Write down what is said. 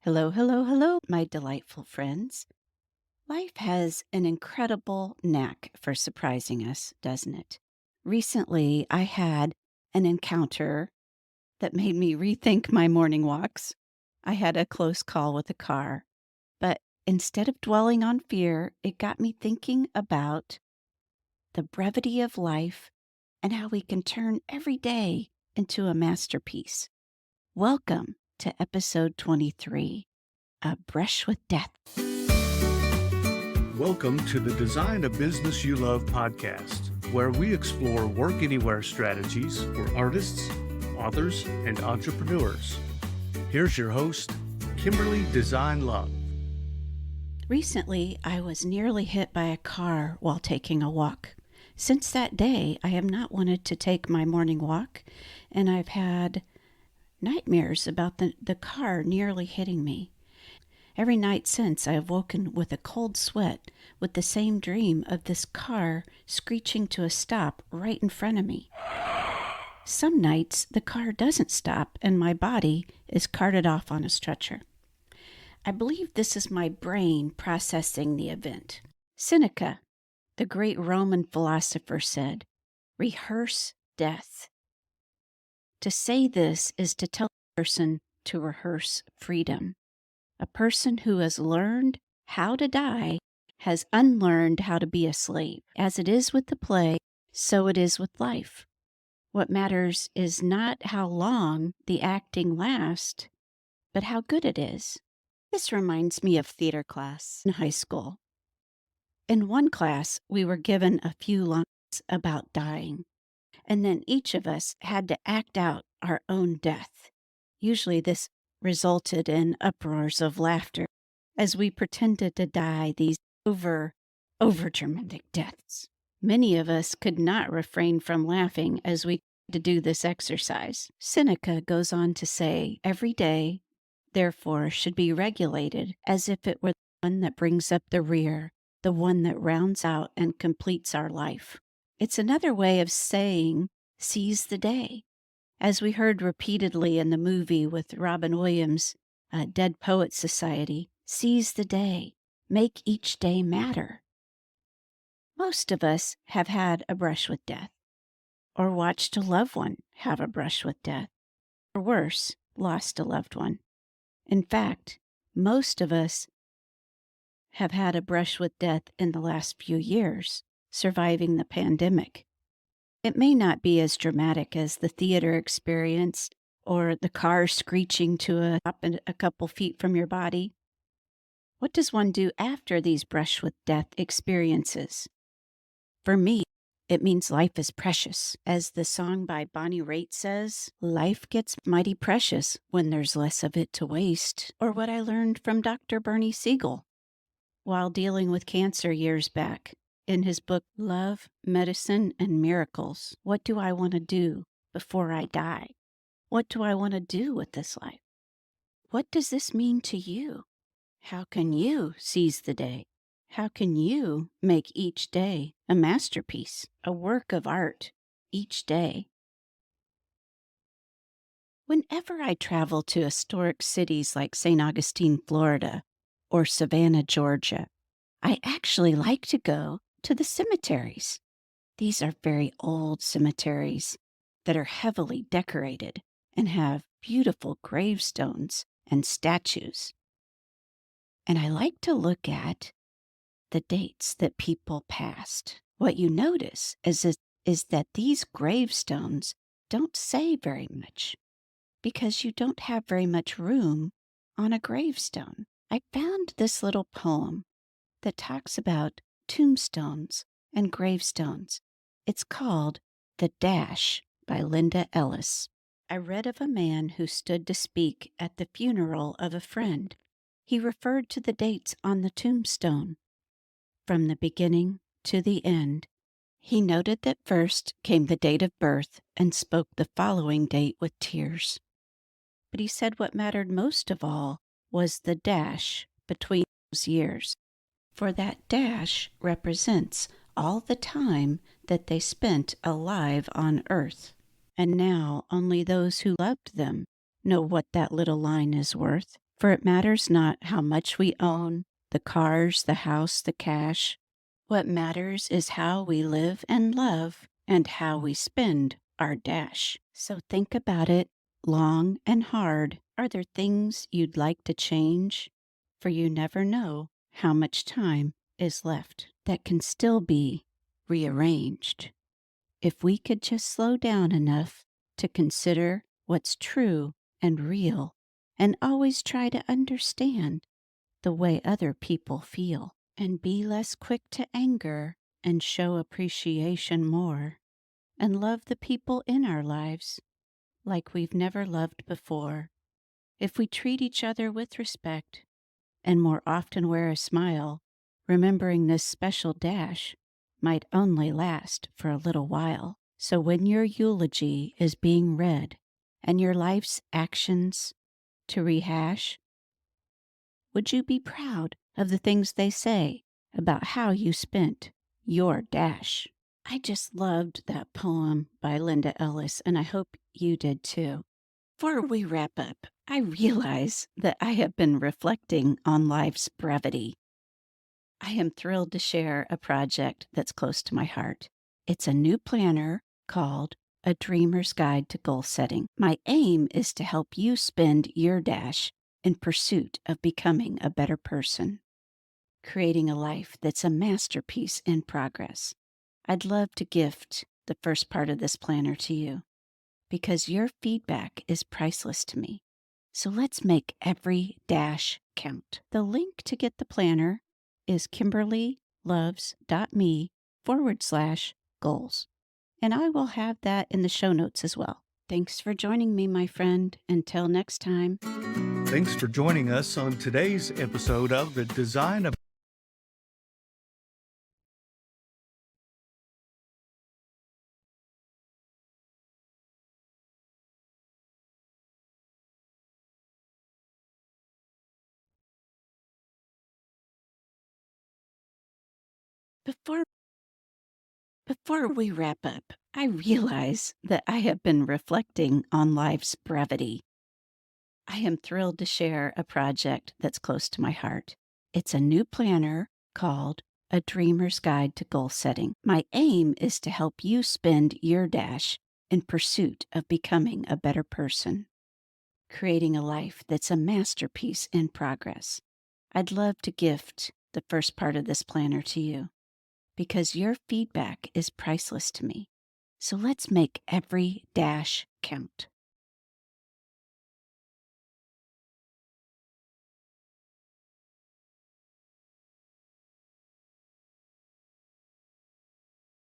Hello, hello, hello, my delightful friends. Life has an incredible knack for surprising us, doesn't it? Recently, I had an encounter that made me rethink my morning walks. I had a close call with a car, but instead of dwelling on fear, it got me thinking about the brevity of life and how we can turn every day into a masterpiece. Welcome to episode 23. A Brush with Death. Welcome to the Design a Business You Love podcast, where we explore work anywhere strategies for artists, authors, and entrepreneurs. Here's your host, Kimberly Design Love. Recently, I was nearly hit by a car while taking a walk. Since that day, I have not wanted to take my morning walk, and I've had nightmares about the car nearly hitting me. Every night since, I have woken with a cold sweat, with the same dream of this car screeching to a stop right in front of me. Some nights, the car doesn't stop, and my body is carted off on a stretcher. I believe this is my brain processing the event. Seneca, the great Roman philosopher, said, "Rehearse death." To say this is to tell a person to rehearse freedom. A person who has learned how to die has unlearned how to be a slave. As it is with the play, so it is with life. What matters is not how long the acting lasts, but how good it is. This reminds me of theater class in high school. In one class, we were given a few lines about dying, and then each of us had to act out our own death. Usually this resulted in uproars of laughter as we pretended to die these over-dramatic deaths. Many of us could not refrain from laughing as we had to do this exercise. Seneca goes on to say, every day, therefore, should be regulated as if it were the one that brings up the rear, the one that rounds out and completes our life. It's another way of saying, seize the day. As we heard repeatedly in the movie with Robin Williams, Dead Poets Society, seize the day, make each day matter. Most of us have had a brush with death, or watched a loved one have a brush with death, or worse, lost a loved one. In fact, most of us have had a brush with death in the last few years, surviving the pandemic. It may not be as dramatic as the theater experience or the car screeching to a stop a couple feet from your body. What does one do after these brush with death experiences? For me, it means life is precious. As the song by Bonnie Raitt says, life gets mighty precious when there's less of it to waste. Or what I learned from Dr. Bernie Siegel while dealing with cancer years back. In his book, Love, Medicine, and Miracles, what do I want to do before I die? What do I want to do with this life? What does this mean to you? How can you seize the day? How can you make each day a masterpiece, a work of art, each day? Whenever I travel to historic cities like St. Augustine, Florida, or Savannah, Georgia, I actually like to go to the cemeteries. These are very old cemeteries that are heavily decorated and have beautiful gravestones and statues. And I like to look at the dates that people passed. What you notice is that these gravestones don't say very much because you don't have very much room on a gravestone. I found this little poem that talks about tombstones and gravestones. It's called The Dash by Linda Ellis. I read of a man who stood to speak at the funeral of a friend. He referred to the dates on the tombstone. From the beginning to the end, he noted that first came the date of birth and spoke the following date with tears. But he said what mattered most of all was the dash between those years. For that dash represents all the time that they spent alive on earth. And now only those who loved them know what that little line is worth. For it matters not how much we own, the cars, the house, the cash. What matters is how we live and love and how we spend our dash. So think about it long and hard. Are there things you'd like to change? For you never know how much time is left that can still be rearranged. If we could just slow down enough to consider what's true and real and always try to understand the way other people feel and be less quick to anger and show appreciation more and love the people in our lives like we've never loved before. If we treat each other with respect and more often wear a smile, remembering this special dash might only last for a little while. So when your eulogy is being read and your life's actions to rehash, would you be proud of the things they say about how you spent your dash? I just loved that poem by Linda Ellis, and I hope you did too. Before we wrap up, I realize that I have been reflecting on life's brevity. I am thrilled to share a project that's close to my heart. It's a new planner called A Dreamer's Guide to Goal Setting. My aim is to help you spend your dash in pursuit of becoming a better person, creating a life that's a masterpiece in progress. I'd love to gift the first part of this planner to you because your feedback is priceless to me. So let's make every dash count. The link to get the planner is kimberlyloves.me/goals. And I will have that in the show notes as well. Thanks for joining me, my friend. Until next time. Thanks for joining us on today's episode of the Design of Before Before we wrap up, I realize that I have been reflecting on life's brevity. I am thrilled to share a project that's close to my heart. It's a new planner called A Dreamer's Guide to Goal Setting. My aim is to help you spend your dash in pursuit of becoming a better person, creating a life that's a masterpiece in progress. I'd love to gift the first part of this planner to you because your feedback is priceless to me. So let's make every dash count.